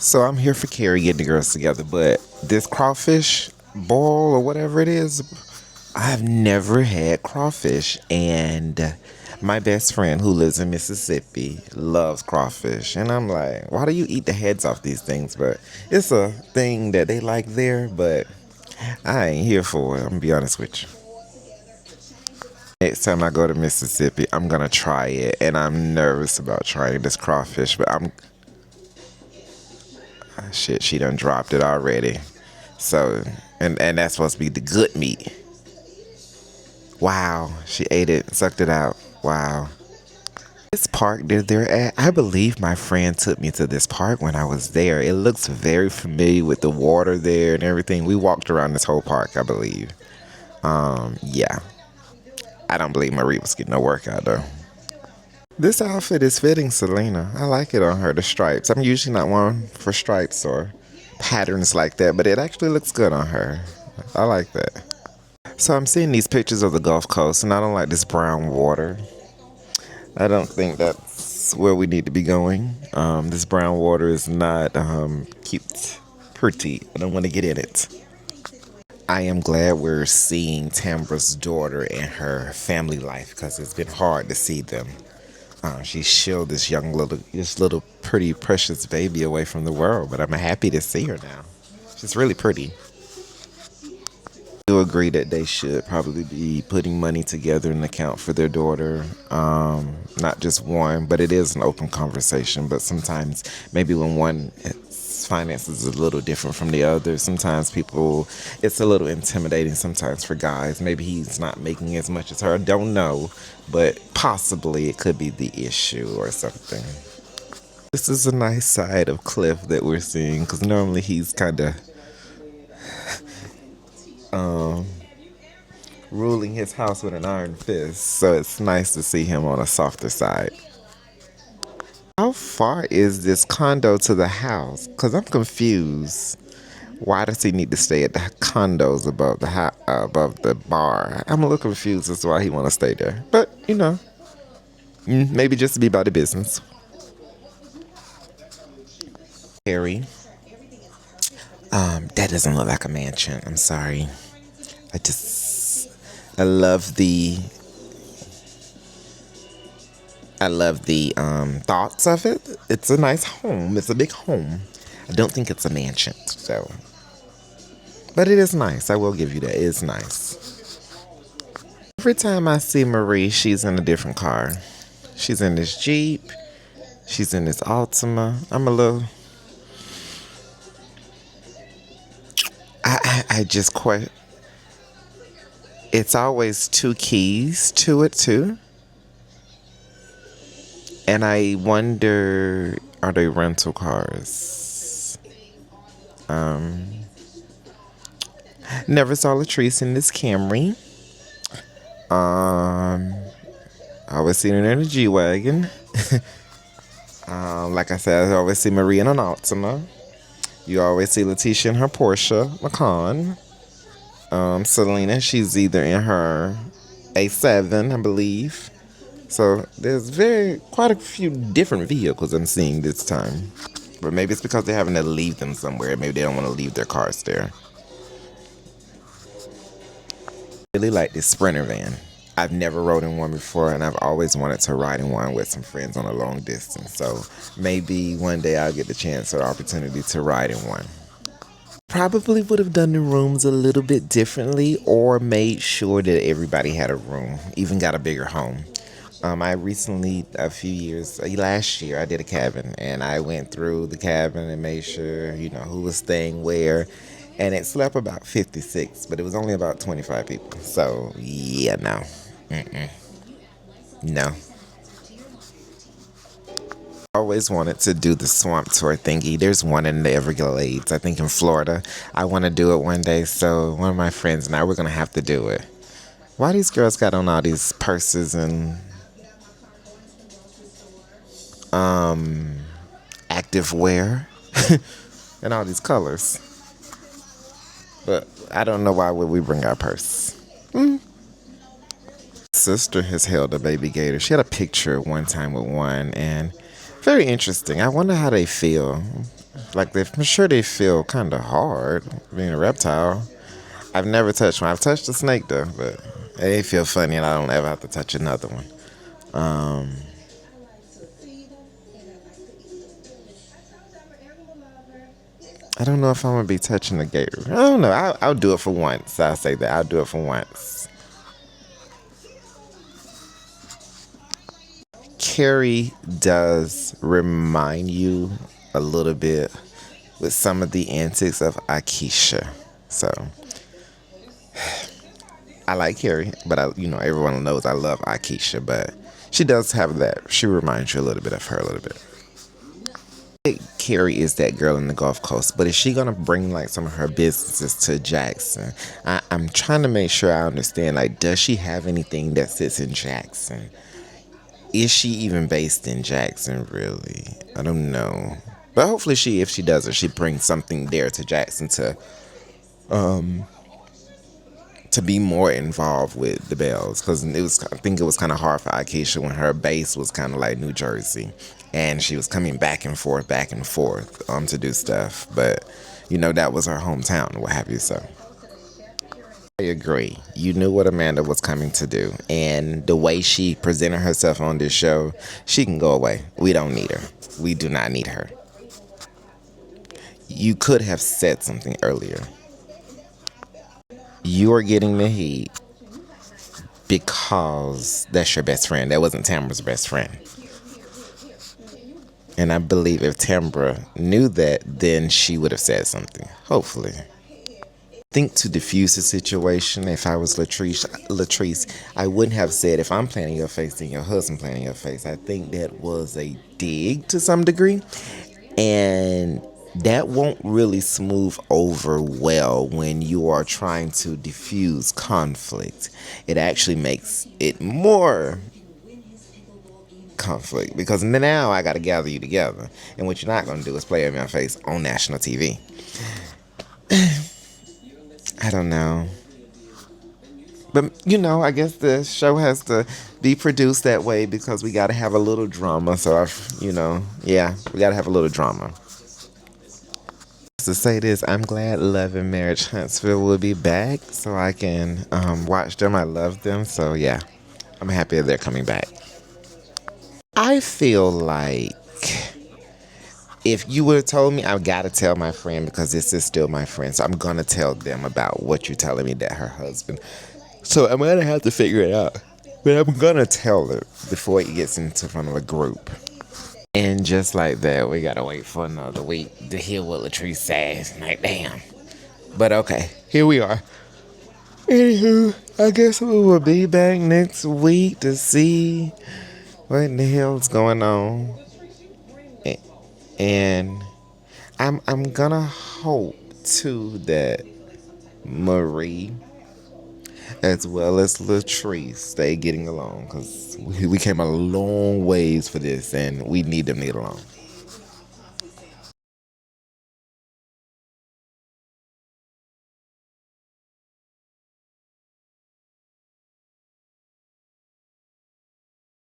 So I'm here for Kerri getting the girls together, but this crawfish boil or whatever it is, I've never had crawfish, and my best friend who lives in Mississippi loves crawfish, and I'm like, why do you eat the heads off these things? But it's a thing that they like there, but I ain't here for it. I'm gonna be honest with you. Next time I go to Mississippi, I'm gonna try it, and I'm nervous about trying this crawfish, but shit, she done dropped it already. So, and that's supposed to be the good meat. Wow, she ate it, sucked it out. Wow. This park that they're at, I believe my friend took me to this park when I was there. It looks very familiar with the water there and everything. We walked around this whole park, I believe. Yeah. I don't believe Marie was getting a workout though. This outfit is fitting Selena. I like it on her, the stripes. I'm usually not one for stripes or patterns like that, but it actually looks good on her. I like that. So I'm seeing these pictures of the Gulf Coast, and I don't like this brown water. I don't think that's where we need to be going. This brown water is not cute, pretty. I don't want to get in it. I am glad we're seeing Tambra's daughter and her family life because it's been hard to see them. She shielded this little pretty precious baby away from the world, but I'm happy to see her now. She's really pretty. I do agree that they should probably be putting money together in an account for their daughter. Not just one, but it is an open conversation. But sometimes maybe when one finances is a little different from the other, sometimes it's a little intimidating sometimes for guys. Maybe he's not making as much as her. I don't know, but possibly it could be the issue or something. This is a nice side of Cliff that we're seeing because normally he's kind of ruling his house with an iron fist, so it's nice to see him on a softer side. How far is this condo to the house? Because I'm confused. Why does he need to stay at the condos above above the bar? I'm a little confused as to why he want to stay there. But, maybe just to be about the business. Kerri. That doesn't look like a mansion. I'm sorry. I love the thoughts of it. It's a nice home. It's a big home. I don't think it's a mansion, so. But it is nice. I will give you that. It is nice. Every time I see Marie, she's in a different car. She's in this Jeep. She's in this Altima. I just quite. It's always two keys to it too. And I wonder, are they rental cars? Never saw Latrice in this Camry. I always see her in a G-Wagon. Like I said, I always see Marie in an Altima. You always see Lateshia in her Porsche Macan. Selena, she's either in her A7, I believe. So there's quite a few different vehicles I'm seeing this time. But maybe it's because they're having to leave them somewhere. Maybe they don't want to leave their cars there. I really like this Sprinter van. I've never rode in one before, and I've always wanted to ride in one with some friends on a long distance. So maybe one day I'll get the chance or the opportunity to ride in one. Probably would have done the rooms a little bit differently or made sure that everybody had a room, even got a bigger home. I recently, last year, I did a cabin, and I went through the cabin and made sure, who was staying where, and it slept about 56, but it was only about 25 people. So, yeah, no. No. I always wanted to do the swamp tour thingy. There's one in the Everglades, I think in Florida. I want to do it one day, so one of my friends and I, we're going to have to do it. Why these girls got on all these purses and active wear and all these colors? But I don't know why would we bring our purse. Sister has held a baby gator. She had a picture one time with one, and very interesting. I wonder how they feel. Like, I'm sure they feel kind of hard being a reptile. I've never touched one. I've touched a snake though, but they feel funny, and I don't ever have to touch another one. Um, I don't know if I'm gonna be touching a gator. I don't know. I'll do it for once. I'll say that. I'll do it for once. Kerri does remind you a little bit with some of the antics of Akeisha. So I like Kerri, but everyone knows I love Akeisha, but she does have that. She reminds you a little bit of her a little bit. Kerri is that girl in the Gulf Coast, but is she gonna bring like some of her businesses to Jackson? I'm trying to make sure I understand. Like, does she have anything that sits in Jackson? Is she even based in Jackson? Really, I don't know. But hopefully, if she does it, she brings something there to Jackson to be more involved with the Bells, because I think it was kind of hard for Akeisha when her base was kind of like New Jersey, and she was coming back and forth to do stuff. But that was her hometown, what have you. So I agree. You knew what Amanda was coming to do, and the way she presented herself on this show, she can go away. We don't need her. We do not need her. You could have said something earlier. You are getting the heat because that's your best friend. That wasn't Tamara's best friend. And I believe if Tamara knew that, then she would have said something. Hopefully. I think to diffuse the situation, if I was Latrice, I wouldn't have said, if I'm planning your face, then your husband planning your face. I think that was a dig to some degree. And that won't really smooth over well when you are trying to diffuse conflict. It actually makes it more conflict, because now I got to gather you together, and what you're not going to do is play in my face on national TV. I don't know, but I guess the show has to be produced that way because we got to have a little drama. So yeah, we got to have a little drama. To say this, I'm glad Love and Marriage Huntsville will be back so I can watch them. I love them, so yeah, I'm happy they're coming back. I feel like if you would have told me, I've got to tell my friend because this is still my friend. So I'm going to tell them about what you're telling me, that her husband. So I'm going to have to figure it out. But I'm going to tell her before it gets into front of a group. And just like that, we got to wait for another week to hear what Latrice says. Like, damn. But okay, here we are. Anywho, I guess we will be back next week to see what in the hell's going on. And I'm gonna hope too that Marie as well as Latrice stay getting along, because we came a long ways for this and we need them to get along.